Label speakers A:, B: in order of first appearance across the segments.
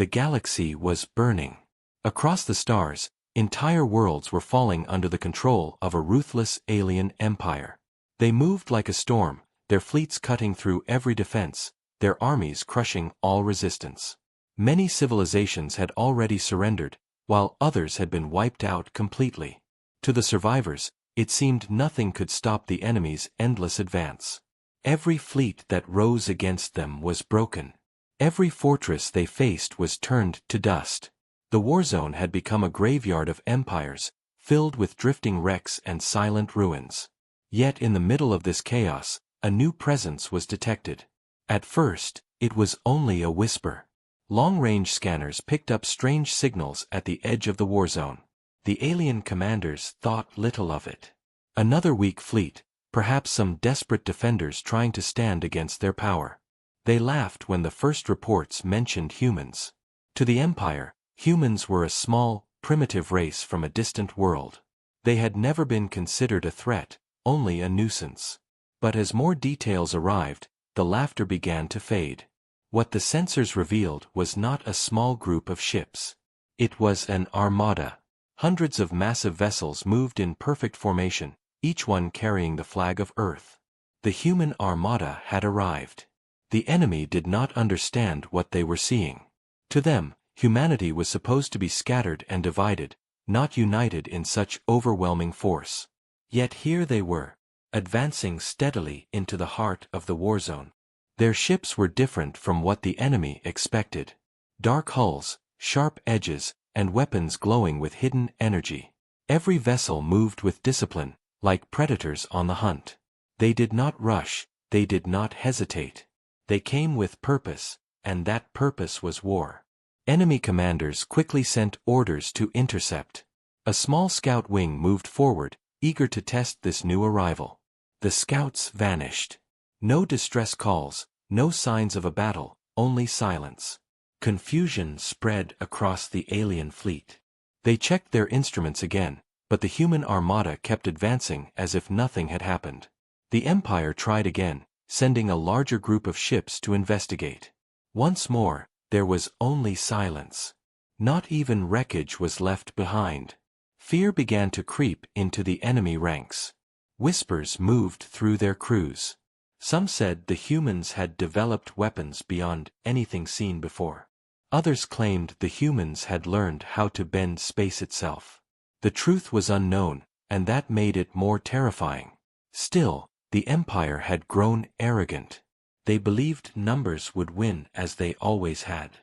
A: The galaxy was burning. Across the stars, entire worlds were falling under the control of a ruthless alien empire. They moved like a storm, their fleets cutting through every defense, their armies crushing all resistance. Many civilizations had already surrendered, while others had been wiped out completely. To the survivors, it seemed nothing could stop the enemy's endless advance. Every fleet that rose against them was broken. Every fortress they faced was turned to dust. The Warzone had become a graveyard of empires, filled with drifting wrecks and silent ruins. Yet in the middle of this chaos, a new presence was detected. At first, it was only a whisper. Long-range scanners picked up strange signals at the edge of the Warzone. The alien commanders thought little of it. Another weak fleet, perhaps some desperate defenders trying to stand against their power. They laughed when the first reports mentioned humans. To the Empire, humans were a small, primitive race from a distant world. They had never been considered a threat, only a nuisance. But as more details arrived, the laughter began to fade. What the sensors revealed was not a small group of ships. It was an armada. Hundreds of massive vessels moved in perfect formation, each one carrying the flag of Earth. The human armada had arrived. The enemy did not understand what they were seeing. To them, humanity was supposed to be scattered and divided, not united in such overwhelming force. Yet here they were, advancing steadily into the heart of the Warzone. Their ships were different from what the enemy expected. Dark hulls, sharp edges, and weapons glowing with hidden energy. Every vessel moved with discipline, like predators on the hunt. They did not rush, they did not hesitate. They came with purpose, and that purpose was war. Enemy commanders quickly sent orders to intercept. A small scout wing moved forward, eager to test this new arrival. The scouts vanished. No distress calls, no signs of a battle, only silence. Confusion spread across the alien fleet. They checked their instruments again, but the human armada kept advancing as if nothing had happened. The Empire tried again, sending a larger group of ships to investigate. Once more, there was only silence. Not even wreckage was left behind. Fear began to creep into the enemy ranks. Whispers moved through their crews. Some said the humans had developed weapons beyond anything seen before. Others claimed the humans had learned how to bend space itself. The truth was unknown, and that made it more terrifying. Still, the Empire had grown arrogant. They believed numbers would win as they always had.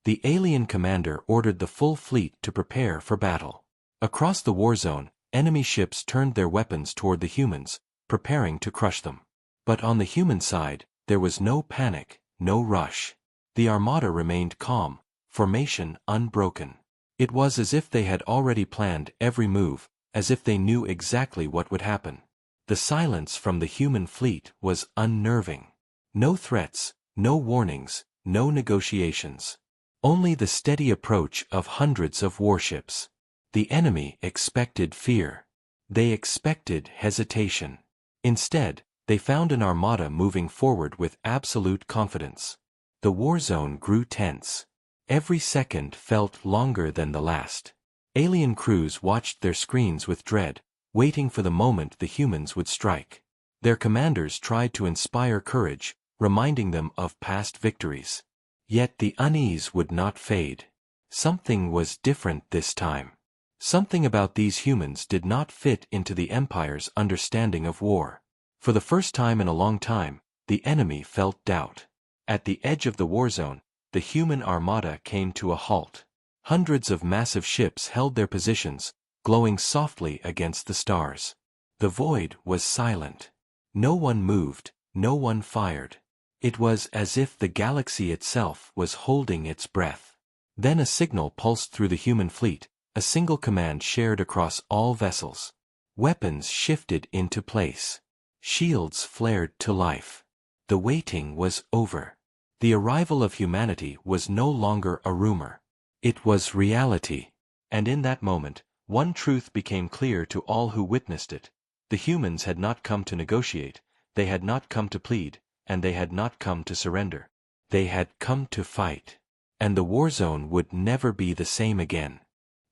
A: The alien commander ordered the full fleet to prepare for battle. Across the Warzone, enemy ships turned their weapons toward the humans, preparing to crush them. But on the human side, there was no panic, no rush. The Armada remained calm, formation unbroken. It was as if they had already planned every move, as if they knew exactly what would happen. The silence from the human fleet was unnerving. No threats, no warnings, no negotiations. Only the steady approach of hundreds of warships. The enemy expected fear. They expected hesitation. Instead, they found an armada moving forward with absolute confidence. The Warzone grew tense. Every second felt longer than the last. Alien crews watched their screens with dread, waiting for the moment the humans would strike. Their commanders tried to inspire courage, reminding them of past victories. Yet the unease would not fade. Something was different this time. Something about these humans did not fit into the Empire's understanding of war. For the first time in a long time, the enemy felt doubt. At the edge of the Warzone, the human armada came to a halt. Hundreds of massive ships held their positions, glowing softly against the stars. The void was silent. No one moved, no one fired. It was as if the galaxy itself was holding its breath. Then a signal pulsed through the human fleet, a single command shared across all vessels. Weapons shifted into place. Shields flared to life. The waiting was over. The arrival of humanity was no longer a rumor. It was reality. And in that moment, one truth became clear to all who witnessed it. The humans had not come to negotiate, they had not come to plead, and they had not come to surrender. They had come to fight. and the Warzone would never be the same again.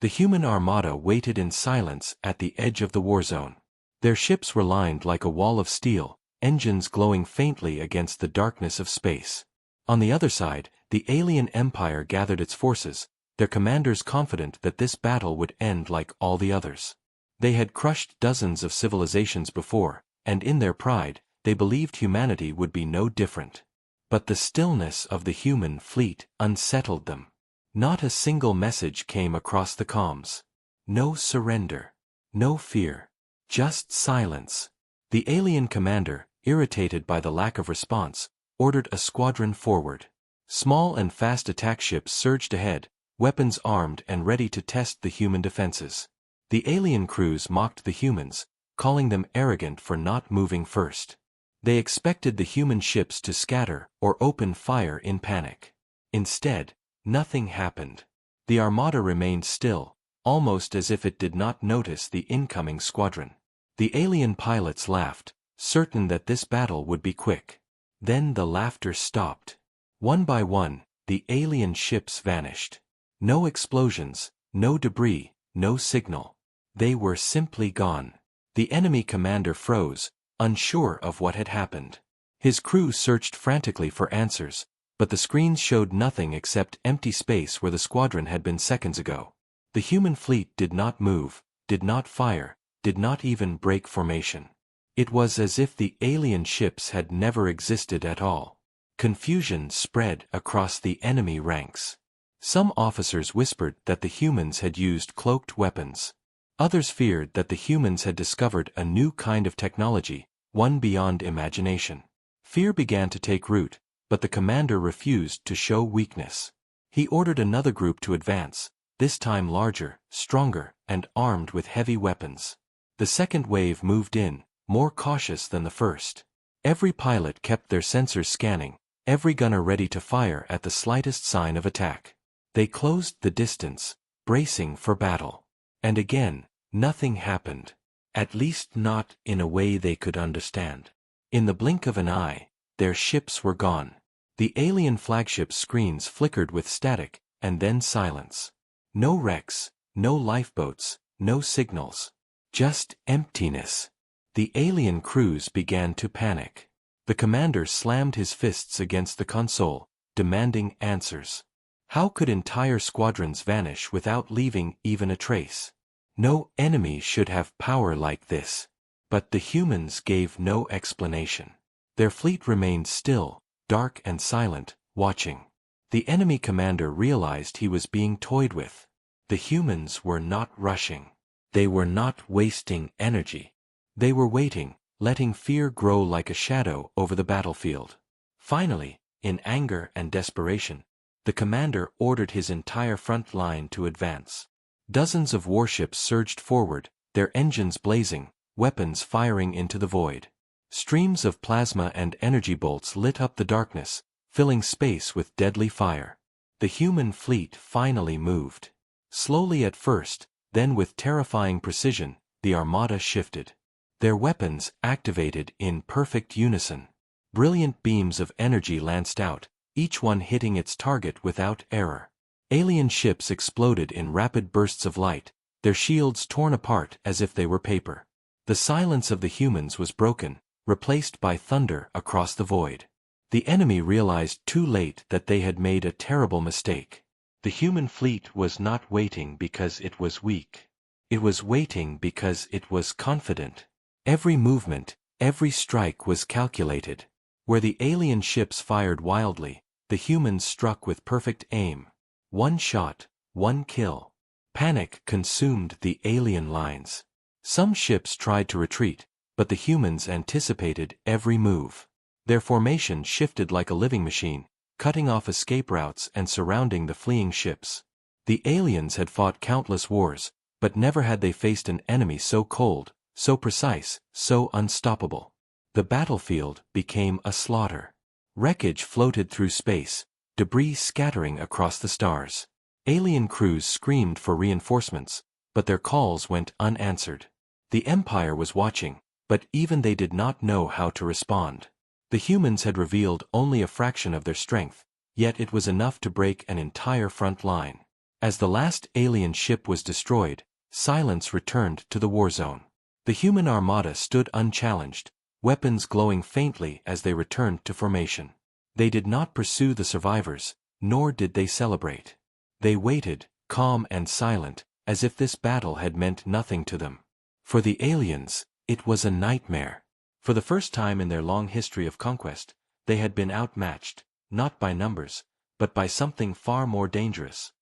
A: The human armada waited in silence at the edge of the Warzone. Their ships were lined like a wall of steel, engines glowing faintly against the darkness of space. On the other side, the alien empire gathered its forces, their commanders confident that this battle would end like all the others. They had crushed dozens of civilizations before, and in their pride, they believed humanity would be no different. But the stillness of the human fleet unsettled them. Not a single message came across the comms. No surrender. No fear. Just silence. The alien commander, irritated by the lack of response, ordered a squadron forward. Small and fast attack ships surged ahead, weapons armed and ready to test the human defenses. The alien crews mocked the humans, calling them arrogant for not moving first. They expected the human ships to scatter or open fire in panic. Instead, nothing happened. The Armada remained still, almost as if it did not notice the incoming squadron. The alien pilots laughed, certain that this battle would be quick. Then the laughter stopped. One by one, the alien ships vanished. No explosions, no debris, no signal. They were simply gone. The enemy commander froze, unsure of what had happened. His crew searched frantically for answers, but the screens showed nothing except empty space where the squadron had been seconds ago. The human fleet did not move, did not fire, did not even break formation. It was as if the alien ships had never existed at all. Confusion spread across the enemy ranks. Some officers whispered that the humans had used cloaked weapons. Others feared that the humans had discovered a new kind of technology, one beyond imagination. Fear began to take root, but the commander refused to show weakness. He ordered another group to advance, this time larger, stronger, and armed with heavy weapons. The second wave moved in, more cautious than the first. Every pilot kept their sensors scanning, every gunner ready to fire at the slightest sign of attack. They closed the distance, bracing for battle. And again, nothing happened. At least not in a way they could understand. In the blink of an eye, their ships were gone. The alien flagship's screens flickered with static, and then silence. No wrecks, no lifeboats, no signals. Just emptiness. The alien crews began to panic. The commander slammed his fists against the console, demanding answers. How could entire squadrons vanish without leaving even a trace? No enemy should have power like this. But the humans gave no explanation. Their fleet remained still, dark and silent, watching. The enemy commander realized he was being toyed with. The humans were not rushing. They were not wasting energy. They were waiting, letting fear grow like a shadow over the battlefield. Finally, in anger and desperation, the commander ordered his entire front line to advance. Dozens of warships surged forward, their engines blazing, weapons firing into the void. Streams of plasma and energy bolts lit up the darkness, filling space with deadly fire. The human fleet finally moved. Slowly at first, then with terrifying precision, the Armada shifted. Their weapons activated in perfect unison. Brilliant beams of energy lanced out, each one hitting its target without error. Alien ships exploded in rapid bursts of light, their shields torn apart as if they were paper. The silence of the humans was broken, replaced by thunder across the void. The enemy realized too late that they had made a terrible mistake. The human fleet was not waiting because it was weak. It was waiting because it was confident. Every movement, every strike was calculated. Where the alien ships fired wildly, the humans struck with perfect aim. One shot, one kill. Panic consumed the alien lines. Some ships tried to retreat, but the humans anticipated every move. Their formation shifted like a living machine, cutting off escape routes and surrounding the fleeing ships. The aliens had fought countless wars, but never had they faced an enemy so cold, so precise, so unstoppable. The battlefield became a slaughter. Wreckage floated through space, debris scattering across the stars. Alien crews screamed for reinforcements, but their calls went unanswered. The Empire was watching, but even they did not know how to respond. The humans had revealed only a fraction of their strength, yet it was enough to break an entire front line. As the last alien ship was destroyed, silence returned to the Warzone. The human armada stood unchallenged, weapons glowing faintly as they returned to formation. They did not pursue the survivors, nor did they celebrate. They waited, calm and silent, as if this battle had meant nothing to them. For the aliens, it was a nightmare. For the first time in their long history of conquest, they had been outmatched, not by numbers, but by something far more dangerous: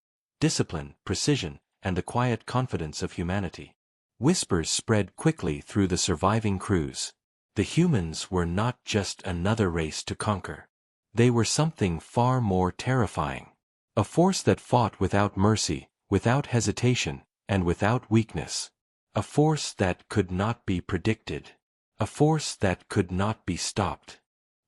A: discipline, precision, and the quiet confidence of humanity. Whispers spread quickly through the surviving crews. The humans were not just another race to conquer. They were something far more terrifying. A force that fought without mercy, without hesitation, and without weakness. A force that could not be predicted. A force that could not be stopped.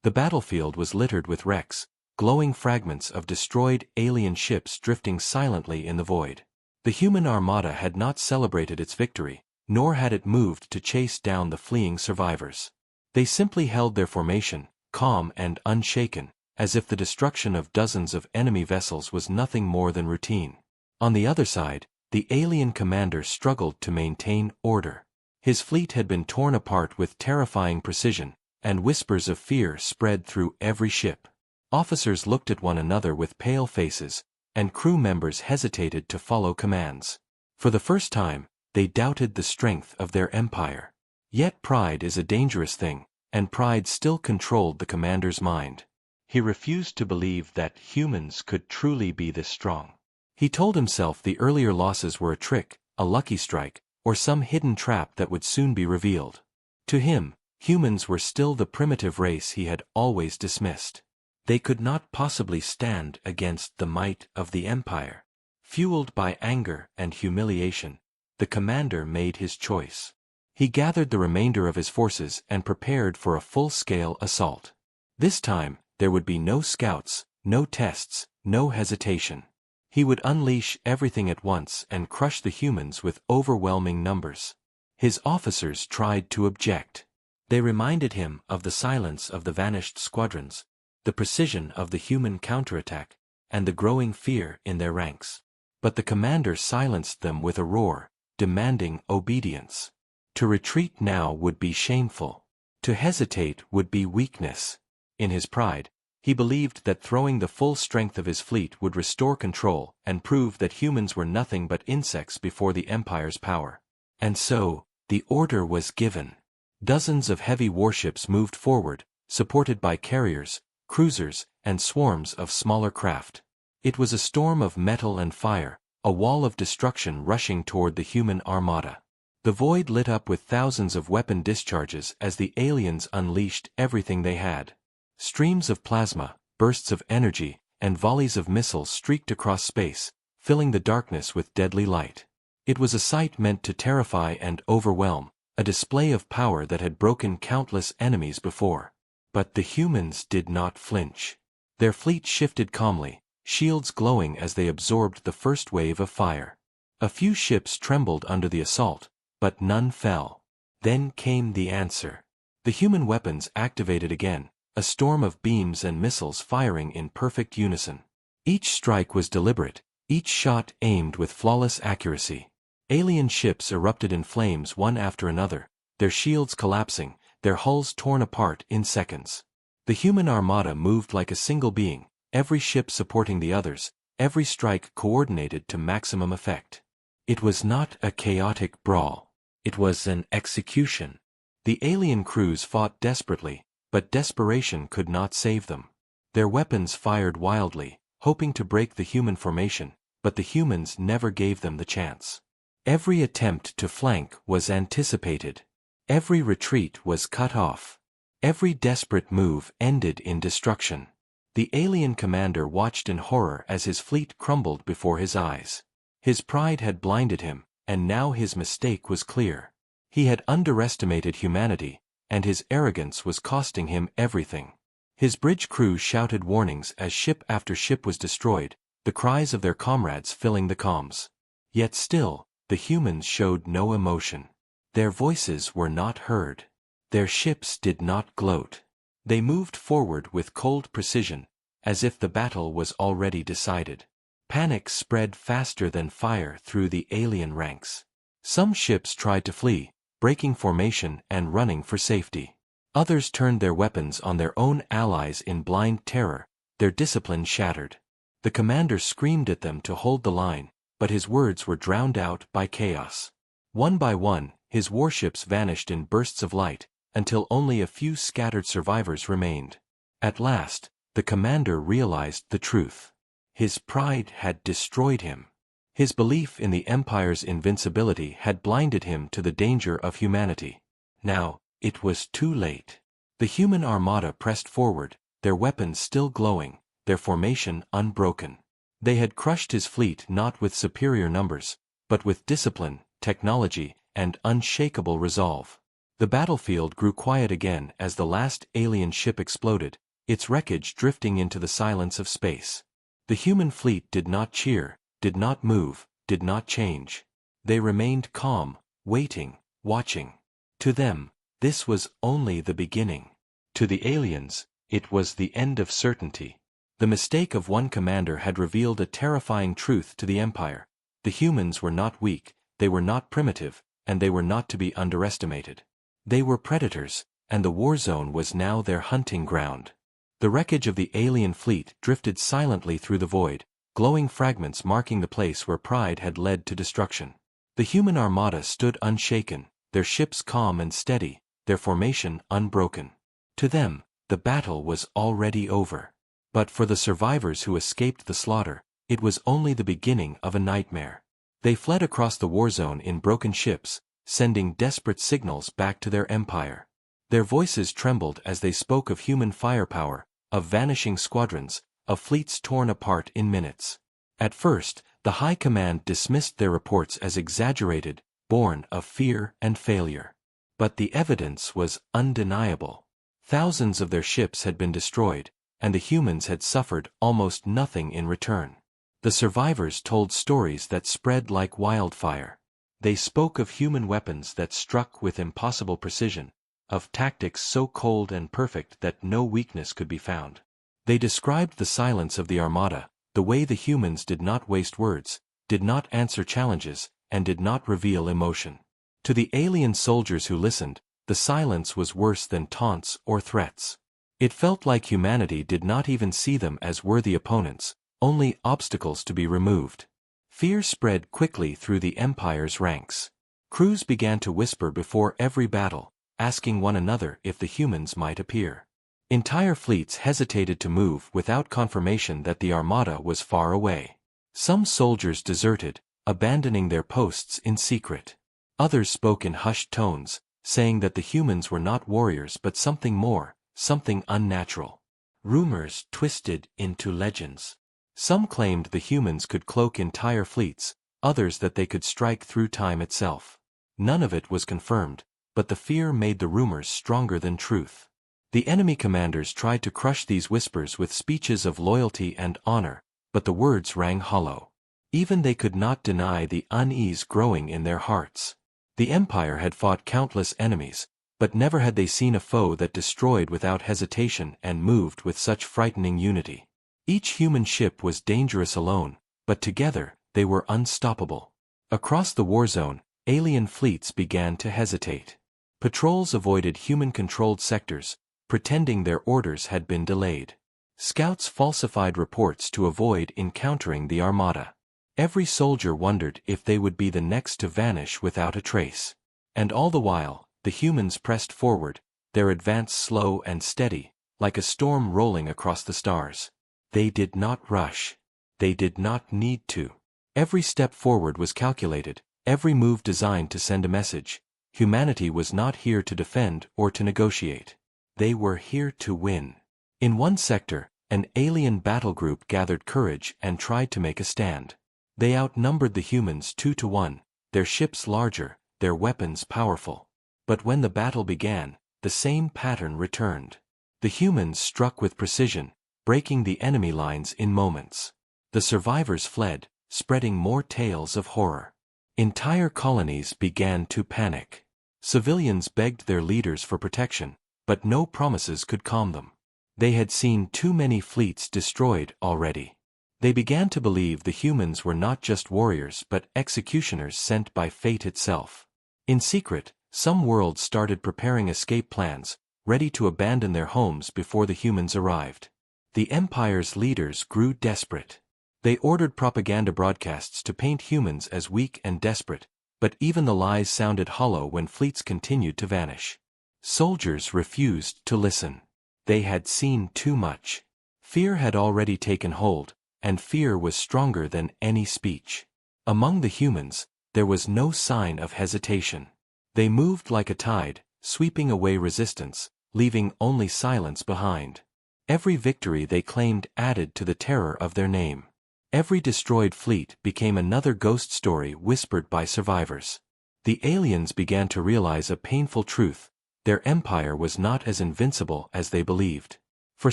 A: The battlefield was littered with wrecks, glowing fragments of destroyed alien ships drifting silently in the void. The human armada had not celebrated its victory, nor had it moved to chase down the fleeing survivors. They simply held their formation, calm and unshaken, as if the destruction of dozens of enemy vessels was nothing more than routine. On the other side, the alien commander struggled to maintain order. His fleet had been torn apart with terrifying precision, and whispers of fear spread through every ship. Officers looked at one another with pale faces, and crew members hesitated to follow commands. For the first time, they doubted the strength of their empire. Yet pride is a dangerous thing, and pride still controlled the commander's mind. He refused to believe that humans could truly be this strong. He told himself the earlier losses were a trick, a lucky strike, or some hidden trap that would soon be revealed. To him, humans were still the primitive race he had always dismissed. They could not possibly stand against the might of the Empire. Fueled by anger and humiliation, the commander made his choice. He gathered the remainder of his forces and prepared for a full-scale assault. This time, there would be no scouts, no tests, no hesitation. He would unleash everything at once and crush the humans with overwhelming numbers. His officers tried to object. They reminded him of the silence of the vanished squadrons, the precision of the human counterattack, and the growing fear in their ranks. But the commander silenced them with a roar, demanding obedience. To retreat now would be shameful. To hesitate would be weakness. In his pride, he believed that throwing the full strength of his fleet would restore control and prove that humans were nothing but insects before the Empire's power. And so, the order was given. Dozens of heavy warships moved forward, supported by carriers, cruisers, and swarms of smaller craft. It was a storm of metal and fire, a wall of destruction rushing toward the human armada. The void lit up with thousands of weapon discharges as the aliens unleashed everything they had. Streams of plasma, bursts of energy, and volleys of missiles streaked across space, filling the darkness with deadly light. It was a sight meant to terrify and overwhelm, a display of power that had broken countless enemies before. But the humans did not flinch. Their fleet shifted calmly, shields glowing as they absorbed the first wave of fire. A few ships trembled under the assault, but none fell. Then came the answer. The human weapons activated again, a storm of beams and missiles firing in perfect unison. Each strike was deliberate, each shot aimed with flawless accuracy. Alien ships erupted in flames one after another, their shields collapsing, their hulls torn apart in seconds. The human armada moved like a single being, every ship supporting the others, every strike coordinated to maximum effect. It was not a chaotic brawl. It was an execution. The alien crews fought desperately, but desperation could not save them. Their weapons fired wildly, hoping to break the human formation, but the humans never gave them the chance. Every attempt to flank was anticipated. Every retreat was cut off. Every desperate move ended in destruction. The alien commander watched in horror as his fleet crumbled before his eyes. His pride had blinded him, and now his mistake was clear. He had underestimated humanity, and his arrogance was costing him everything. His bridge crew shouted warnings as ship after ship was destroyed, the cries of their comrades filling the comms. Yet still, the humans showed no emotion. Their voices were not heard. Their ships did not gloat. They moved forward with cold precision, as if the battle was already decided. Panic spread faster than fire through the alien ranks. Some ships tried to flee, breaking formation and running for safety. Others turned their weapons on their own allies in blind terror, their discipline shattered. The commander screamed at them to hold the line, but his words were drowned out by chaos. One by one, his warships vanished in bursts of light, until only a few scattered survivors remained. At last, the commander realized the truth. His pride had destroyed him. His belief in the Empire's invincibility had blinded him to the danger of humanity. Now, it was too late. The human armada pressed forward, their weapons still glowing, their formation unbroken. They had crushed his fleet not with superior numbers, but with discipline, technology, and unshakable resolve. The battlefield grew quiet again as the last alien ship exploded, its wreckage drifting into the silence of space. The human fleet did not cheer, did not move, did not change. They remained calm, waiting, watching. To them, this was only the beginning. To the aliens, it was the end of certainty. The mistake of one commander had revealed a terrifying truth to the Empire. The humans were not weak, they were not primitive, and they were not to be underestimated. They were predators, and the Warzone was now their hunting ground. The wreckage of the alien fleet drifted silently through the void, glowing fragments marking the place where pride had led to destruction. The human armada stood unshaken, their ships calm and steady, their formation unbroken. To them, the battle was already over. But for the survivors who escaped the slaughter, it was only the beginning of a nightmare. They fled across the Warzone in broken ships, sending desperate signals back to their empire. Their voices trembled as they spoke of human firepower, of vanishing squadrons, of fleets torn apart in minutes. At first, the High Command dismissed their reports as exaggerated, born of fear and failure. But the evidence was undeniable. Thousands of their ships had been destroyed, and the humans had suffered almost nothing in return. The survivors told stories that spread like wildfire. They spoke of human weapons that struck with impossible precision, of tactics so cold and perfect that no weakness could be found. They described the silence of the Armada, the way the humans did not waste words, did not answer challenges, and did not reveal emotion. To the alien soldiers who listened, the silence was worse than taunts or threats. It felt like humanity did not even see them as worthy opponents, only obstacles to be removed. Fear spread quickly through the Empire's ranks. Crews began to whisper before every battle, asking one another if the humans might appear. Entire fleets hesitated to move without confirmation that the Armada was far away. Some soldiers deserted, abandoning their posts in secret. Others spoke in hushed tones, saying that the humans were not warriors but something more, something unnatural. Rumors twisted into legends. Some claimed the humans could cloak entire fleets, others that they could strike through time itself. None of it was confirmed, but the fear made the rumors stronger than truth. The enemy commanders tried to crush these whispers with speeches of loyalty and honor, but the words rang hollow. Even they could not deny the unease growing in their hearts. The Empire had fought countless enemies, but never had they seen a foe that destroyed without hesitation and moved with such frightening unity. Each human ship was dangerous alone, but together, they were unstoppable. Across the Warzone, alien fleets began to hesitate. Patrols avoided human-controlled sectors, pretending their orders had been delayed. Scouts falsified reports to avoid encountering the Armada. Every soldier wondered if they would be the next to vanish without a trace. And all the while, the humans pressed forward, their advance slow and steady, like a storm rolling across the stars. They did not rush. They did not need to. Every step forward was calculated, every move designed to send a message. Humanity was not here to defend or to negotiate. They were here to win. In one sector, an alien battle group gathered courage and tried to make a stand. They outnumbered the humans 2-1, their ships larger, their weapons powerful. But when the battle began, the same pattern returned. The humans struck with precision, breaking the enemy lines in moments. The survivors fled, spreading more tales of horror. Entire colonies began to panic. Civilians begged their leaders for protection, but no promises could calm them. They had seen too many fleets destroyed already. They began to believe the humans were not just warriors but executioners sent by fate itself. In secret, some worlds started preparing escape plans, ready to abandon their homes before the humans arrived. The Empire's leaders grew desperate. They ordered propaganda broadcasts to paint humans as weak and desperate, but even the lies sounded hollow when fleets continued to vanish. Soldiers refused to listen. They had seen too much. Fear had already taken hold, and fear was stronger than any speech. Among the humans, there was no sign of hesitation. They moved like a tide, sweeping away resistance, leaving only silence behind. Every victory they claimed added to the terror of their name. Every destroyed fleet became another ghost story whispered by survivors. The aliens began to realize a painful truth: their empire was not as invincible as they believed. For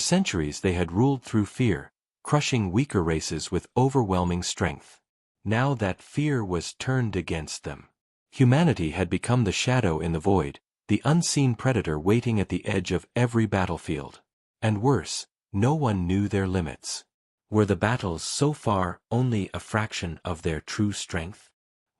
A: centuries they had ruled through fear, crushing weaker races with overwhelming strength. Now that fear was turned against them. Humanity had become the shadow in the void, the unseen predator waiting at the edge of every battlefield. And worse, no one knew their limits. Were the battles so far only a fraction of their true strength?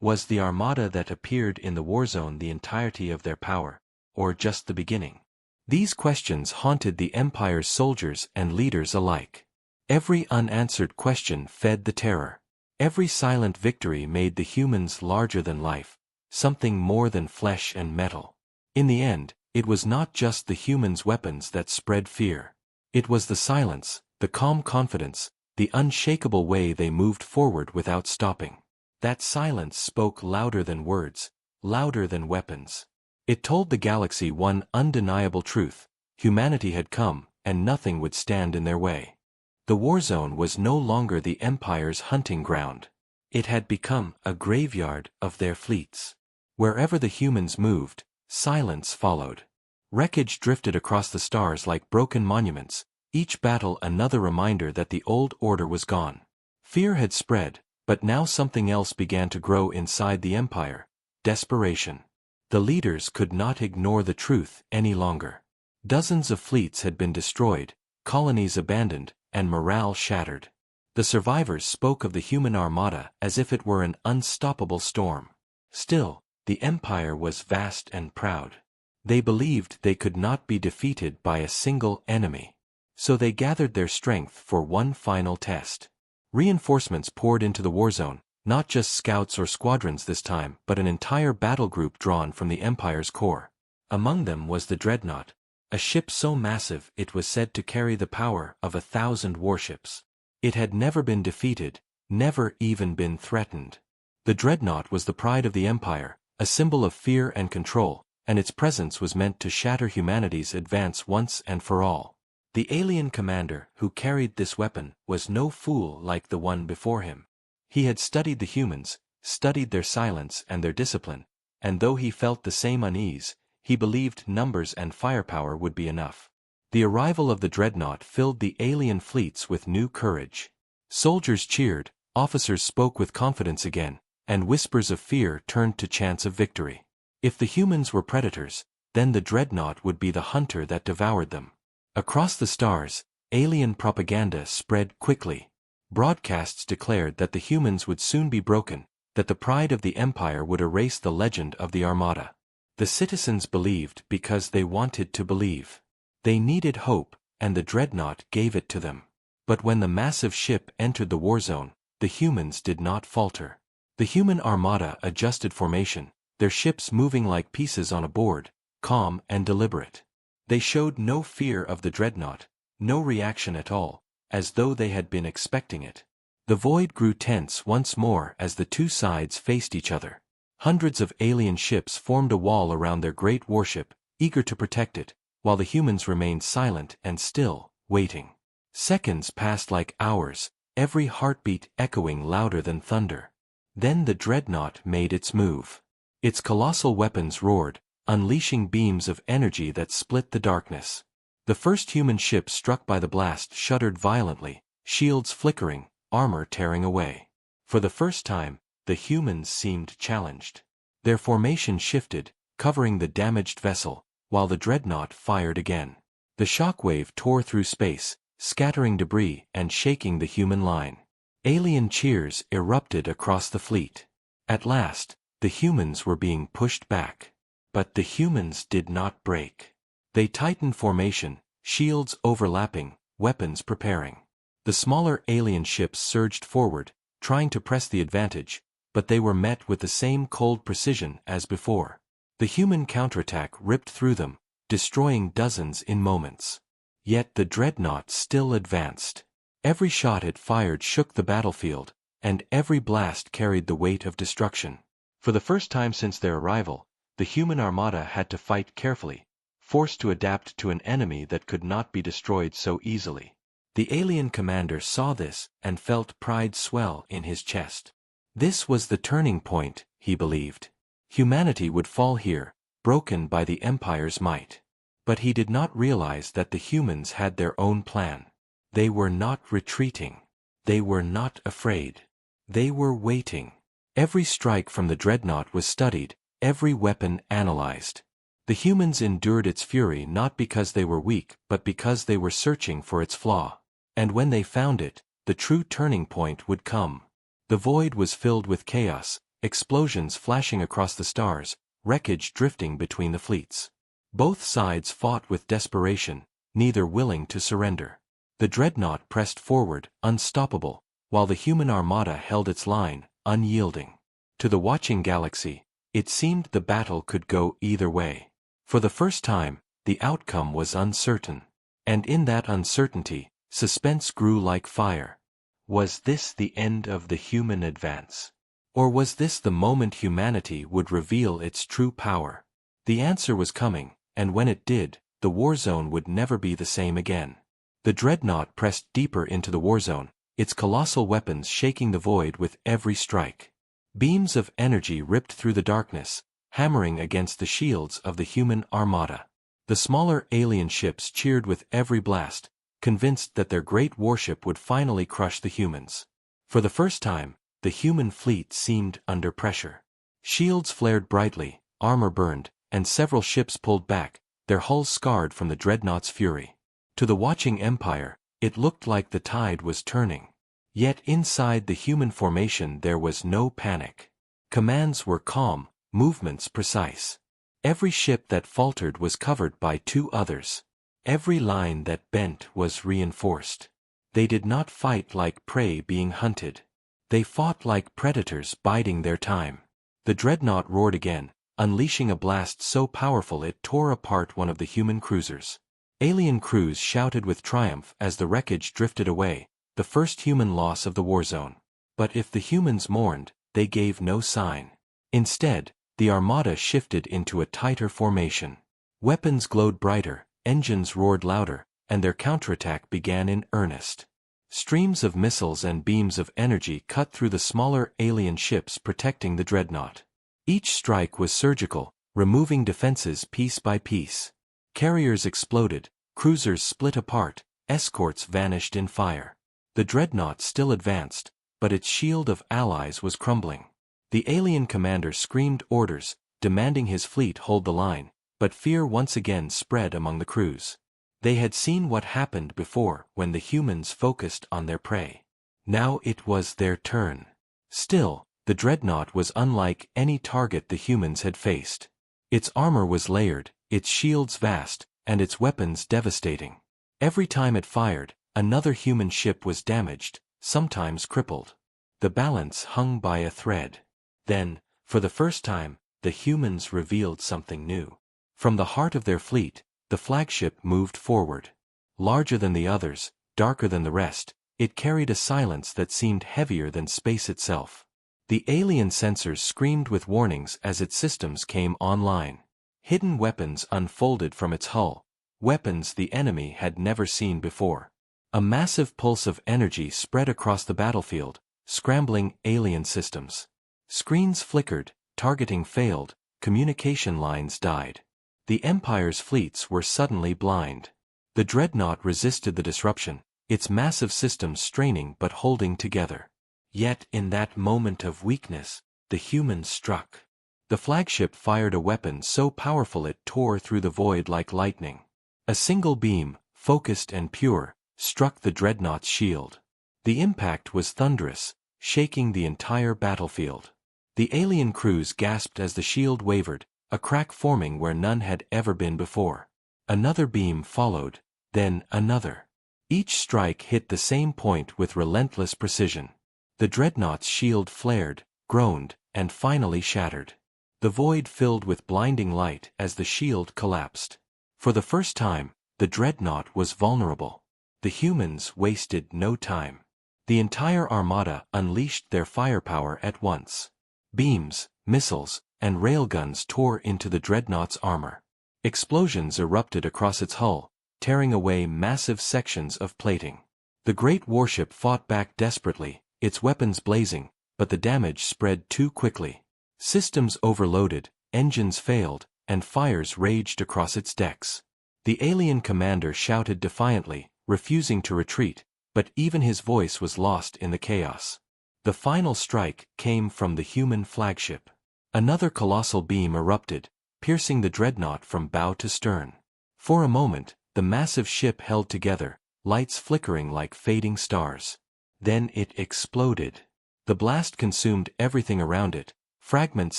A: Was the Armada that appeared in the Warzone the entirety of their power, or just the beginning? These questions haunted the Empire's soldiers and leaders alike. Every unanswered question fed the terror. Every silent victory made the humans larger than life, something more than flesh and metal. In the end, it was not just the humans' weapons that spread fear. It was the silence, the calm confidence, the unshakable way they moved forward without stopping. That silence spoke louder than words, louder than weapons. It told the galaxy one undeniable truth: humanity had come, and nothing would stand in their way. The Warzone was no longer the Empire's hunting ground. It had become a graveyard of their fleets. Wherever the humans moved, silence followed. Wreckage drifted across the stars like broken monuments, each battle another reminder that the old order was gone. Fear had spread, but now something else began to grow inside the Empire: desperation. The leaders could not ignore the truth any longer. Dozens of fleets had been destroyed, colonies abandoned, and morale shattered. The survivors spoke of the human armada as if it were an unstoppable storm. Still, the Empire was vast and proud. They believed they could not be defeated by a single enemy. So they gathered their strength for one final test. Reinforcements poured into the Warzone, not just scouts or squadrons this time, but an entire battle group drawn from the Empire's core. Among them was the dreadnought, a ship so massive it was said to carry the power of 1,000 warships. It had never been defeated, never even been threatened. The dreadnought was the pride of the Empire, a symbol of fear and control, and its presence was meant to shatter humanity's advance once and for all. The alien commander who carried this weapon was no fool like the one before him. He had studied the humans, studied their silence and their discipline, and though he felt the same unease, he believed numbers and firepower would be enough. The arrival of the dreadnought filled the alien fleets with new courage. Soldiers cheered, officers spoke with confidence again, and whispers of fear turned to chants of victory. If the humans were predators, then the dreadnought would be the hunter that devoured them. Across the stars, alien propaganda spread quickly. Broadcasts declared that the humans would soon be broken, that the pride of the Empire would erase the legend of the Armada. The citizens believed because they wanted to believe. They needed hope, and the dreadnought gave it to them. But when the massive ship entered the Warzone, the humans did not falter. The human Armada adjusted formation, their ships moving like pieces on a board, calm and deliberate. They showed no fear of the dreadnought, no reaction at all, as though they had been expecting it. The void grew tense once more as the two sides faced each other. Hundreds of alien ships formed a wall around their great warship, eager to protect it, while the humans remained silent and still, waiting. Seconds passed like hours, every heartbeat echoing louder than thunder. Then the dreadnought made its move. Its colossal weapons roared, unleashing beams of energy that split the darkness. The first human ship struck by the blast shuddered violently, shields flickering, armor tearing away. For the first time, the humans seemed challenged. Their formation shifted, covering the damaged vessel, while the dreadnought fired again. The shockwave tore through space, scattering debris and shaking the human line. Alien cheers erupted across the fleet. At last, the humans were being pushed back. But the humans did not break. They tightened formation, shields overlapping, weapons preparing. The smaller alien ships surged forward, trying to press the advantage, but they were met with the same cold precision as before. The human counterattack ripped through them, destroying dozens in moments. Yet the dreadnoughts still advanced. Every shot it fired shook the battlefield, and every blast carried the weight of destruction. For the first time since their arrival, the human armada had to fight carefully, forced to adapt to an enemy that could not be destroyed so easily. The alien commander saw this and felt pride swell in his chest. This was the turning point, he believed. Humanity would fall here, broken by the Empire's might. But he did not realize that the humans had their own plan. They were not retreating. They were not afraid. They were waiting. Every strike from the dreadnought was studied, every weapon analyzed. The humans endured its fury not because they were weak but because they were searching for its flaw. And when they found it, the true turning point would come. The void was filled with chaos, explosions flashing across the stars, wreckage drifting between the fleets. Both sides fought with desperation, neither willing to surrender. The dreadnought pressed forward, unstoppable, while the human armada held its line, unyielding. To the watching galaxy, it seemed the battle could go either way. For the first time, the outcome was uncertain. And in that uncertainty, suspense grew like fire. Was this the end of the human advance? Or was this the moment humanity would reveal its true power? The answer was coming, and when it did, the Warzone would never be the same again. The dreadnought pressed deeper into the Warzone, its colossal weapons shaking the void with every strike. Beams of energy ripped through the darkness, hammering against the shields of the human armada. The smaller alien ships cheered with every blast, convinced that their great warship would finally crush the humans. For the first time, the human fleet seemed under pressure. Shields flared brightly, armor burned, and several ships pulled back, their hulls scarred from the dreadnought's fury. To the watching Empire, it looked like the tide was turning. Yet inside the human formation there was no panic. Commands were calm, movements precise. Every ship that faltered was covered by two others. Every line that bent was reinforced. They did not fight like prey being hunted. They fought like predators biding their time. The dreadnought roared again, unleashing a blast so powerful it tore apart one of the human cruisers. Alien crews shouted with triumph as the wreckage drifted away, the first human loss of the Warzone. But if the humans mourned, they gave no sign. Instead, the Armada shifted into a tighter formation. Weapons glowed brighter, engines roared louder, and their counterattack began in earnest. Streams of missiles and beams of energy cut through the smaller alien ships protecting the dreadnought. Each strike was surgical, removing defenses piece by piece. Carriers exploded, cruisers split apart, escorts vanished in fire. The dreadnought still advanced, but its shield of allies was crumbling. The alien commander screamed orders, demanding his fleet hold the line, but fear once again spread among the crews. They had seen what happened before when the humans focused on their prey. Now it was their turn. Still, the dreadnought was unlike any target the humans had faced. Its armor was layered, its shields vast, and its weapons devastating. Every time it fired, another human ship was damaged, sometimes crippled. The balance hung by a thread. Then, for the first time, the humans revealed something new. From the heart of their fleet, the flagship moved forward. Larger than the others, darker than the rest, it carried a silence that seemed heavier than space itself. The alien sensors screamed with warnings as its systems came online. Hidden weapons unfolded from its hull, weapons the enemy had never seen before. A massive pulse of energy spread across the battlefield, scrambling alien systems. Screens flickered, targeting failed, communication lines died. The Empire's fleets were suddenly blind. The dreadnought resisted the disruption, its massive systems straining but holding together. Yet in that moment of weakness, the humans struck. The flagship fired a weapon so powerful it tore through the void like lightning. A single beam, focused and pure, struck the dreadnought's shield. The impact was thunderous, shaking the entire battlefield. The alien crews gasped as the shield wavered, a crack forming where none had ever been before. Another beam followed, then another. Each strike hit the same point with relentless precision. The dreadnought's shield flared, groaned, and finally shattered. The void filled with blinding light as the shield collapsed. For the first time, the dreadnought was vulnerable. The humans wasted no time. The entire Armada unleashed their firepower at once. Beams, missiles, and railguns tore into the dreadnought's armor. Explosions erupted across its hull, tearing away massive sections of plating. The great warship fought back desperately, its weapons blazing, but the damage spread too quickly. Systems overloaded, engines failed, and fires raged across its decks. The alien commander shouted defiantly, refusing to retreat, but even his voice was lost in the chaos. The final strike came from the human flagship. Another colossal beam erupted, piercing the dreadnought from bow to stern. For a moment, the massive ship held together, lights flickering like fading stars. Then it exploded. The blast consumed everything around it, fragments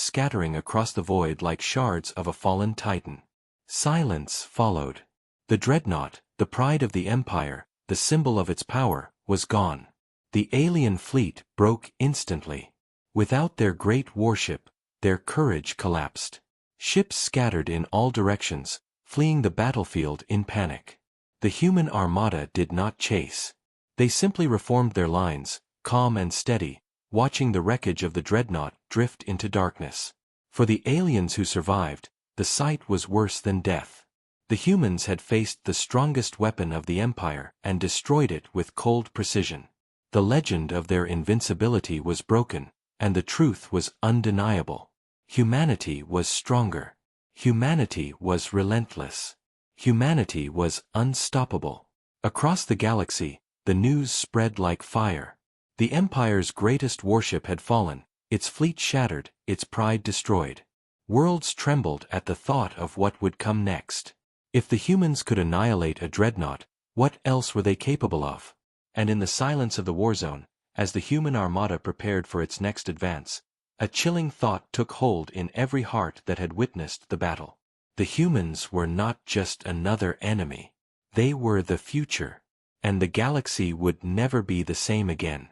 A: scattering across the void like shards of a fallen titan. Silence followed. The dreadnought, the pride of the Empire, the symbol of its power, was gone. The alien fleet broke instantly. Without their great warship, their courage collapsed. Ships scattered in all directions, fleeing the battlefield in panic. The human Armada did not chase. They simply reformed their lines, calm and steady, watching the wreckage of the dreadnought drift into darkness. For the aliens who survived, the sight was worse than death. The humans had faced the strongest weapon of the Empire and destroyed it with cold precision. The legend of their invincibility was broken, and the truth was undeniable. Humanity was stronger. Humanity was relentless. Humanity was unstoppable. Across the galaxy, the news spread like fire. The Empire's greatest warship had fallen, its fleet shattered, its pride destroyed. Worlds trembled at the thought of what would come next. If the humans could annihilate a dreadnought, what else were they capable of? And in the silence of the warzone, as the human Armada prepared for its next advance, a chilling thought took hold in every heart that had witnessed the battle. The humans were not just another enemy. They were the future. And the galaxy would never be the same again.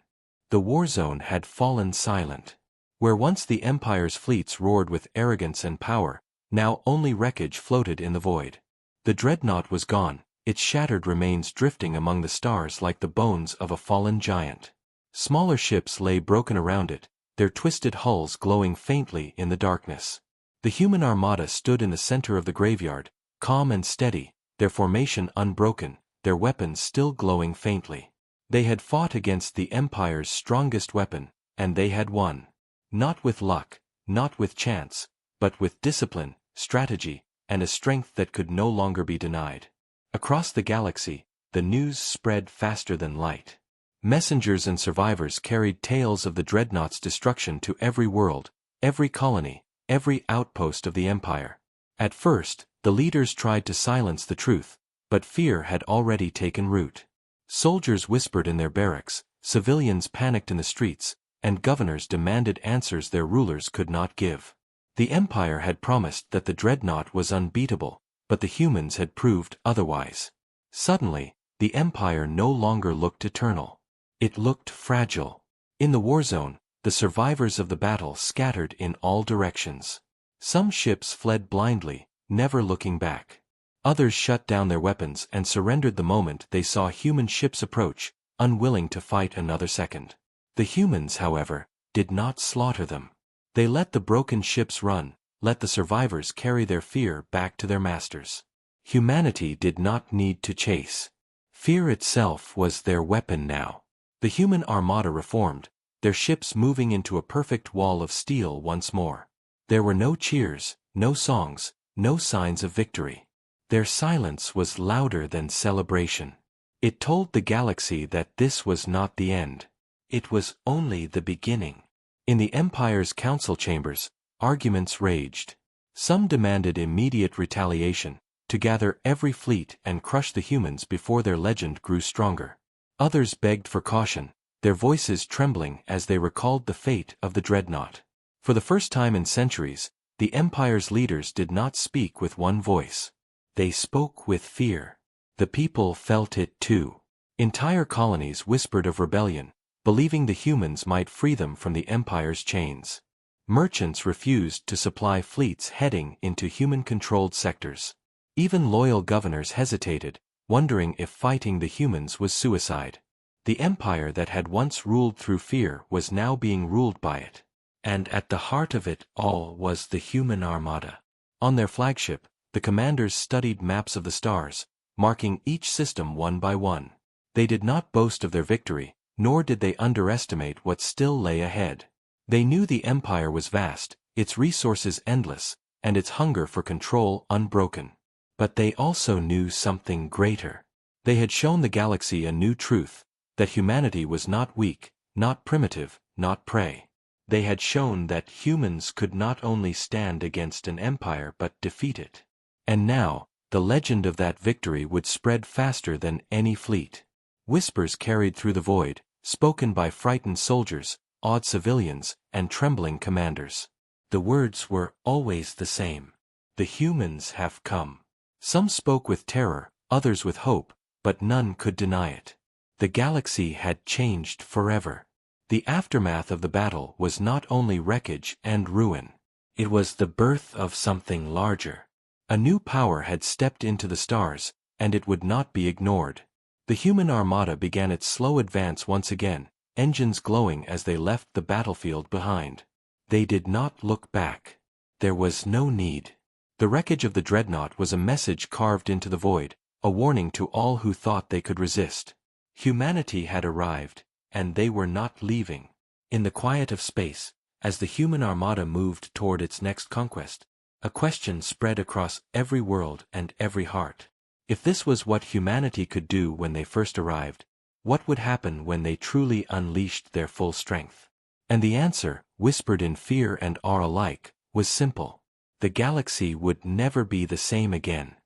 A: The warzone had fallen silent. Where once the Empire's fleets roared with arrogance and power, now only wreckage floated in the void. The dreadnought was gone, its shattered remains drifting among the stars like the bones of a fallen giant. Smaller ships lay broken around it, their twisted hulls glowing faintly in the darkness. The human Armada stood in the center of the graveyard, calm and steady, their formation unbroken, their weapons still glowing faintly. They had fought against the Empire's strongest weapon, and they had won. Not with luck, not with chance, but with discipline, strategy, and a strength that could no longer be denied. Across the galaxy, the news spread faster than light. Messengers and survivors carried tales of the dreadnought's destruction to every world, every colony, every outpost of the Empire. At first, the leaders tried to silence the truth, but fear had already taken root. Soldiers whispered in their barracks, civilians panicked in the streets, and governors demanded answers their rulers could not give. The Empire had promised that the dreadnought was unbeatable, but the humans had proved otherwise. Suddenly, the Empire no longer looked eternal. It looked fragile. In the warzone, the survivors of the battle scattered in all directions. Some ships fled blindly, never looking back. Others shut down their weapons and surrendered the moment they saw human ships approach, unwilling to fight another second. The humans, however, did not slaughter them. They let the broken ships run, let the survivors carry their fear back to their masters. Humanity did not need to chase. Fear itself was their weapon now. The human Armada reformed, their ships moving into a perfect wall of steel once more. There were no cheers, no songs, no signs of victory. Their silence was louder than celebration. It told the galaxy that this was not the end. It was only the beginning. In the Empire's council chambers, arguments raged. Some demanded immediate retaliation, to gather every fleet and crush the humans before their legend grew stronger. Others begged for caution, their voices trembling as they recalled the fate of the dreadnought. For the first time in centuries, the Empire's leaders did not speak with one voice. They spoke with fear. The people felt it too. Entire colonies whispered of rebellion, believing the humans might free them from the Empire's chains. Merchants refused to supply fleets heading into human-controlled sectors. Even loyal governors hesitated, wondering if fighting the humans was suicide. The empire that had once ruled through fear was now being ruled by it. And at the heart of it all was the human armada. On their flagship, the commanders studied maps of the stars, marking each system one by one. They did not boast of their victory, nor did they underestimate what still lay ahead. They knew the empire was vast, its resources endless, and its hunger for control unbroken. But they also knew something greater. They had shown the galaxy a new truth, that humanity was not weak, not primitive, not prey. They had shown that humans could not only stand against an empire but defeat it. And now, the legend of that victory would spread faster than any fleet. Whispers carried through the void, spoken by frightened soldiers, awed civilians, and trembling commanders. The words were always the same. The humans have come. Some spoke with terror, others with hope, but none could deny it. The galaxy had changed forever. The aftermath of the battle was not only wreckage and ruin. It was the birth of something larger. A new power had stepped into the stars, and it would not be ignored. The human armada began its slow advance once again, engines glowing as they left the battlefield behind. They did not look back. There was no need. The wreckage of the dreadnought was a message carved into the void, a warning to all who thought they could resist. Humanity had arrived, and they were not leaving. In the quiet of space, as the human armada moved toward its next conquest, a question spread across every world and every heart. If this was what humanity could do when they first arrived, what would happen when they truly unleashed their full strength? And the answer, whispered in fear and awe alike, was simple. The galaxy would never be the same again.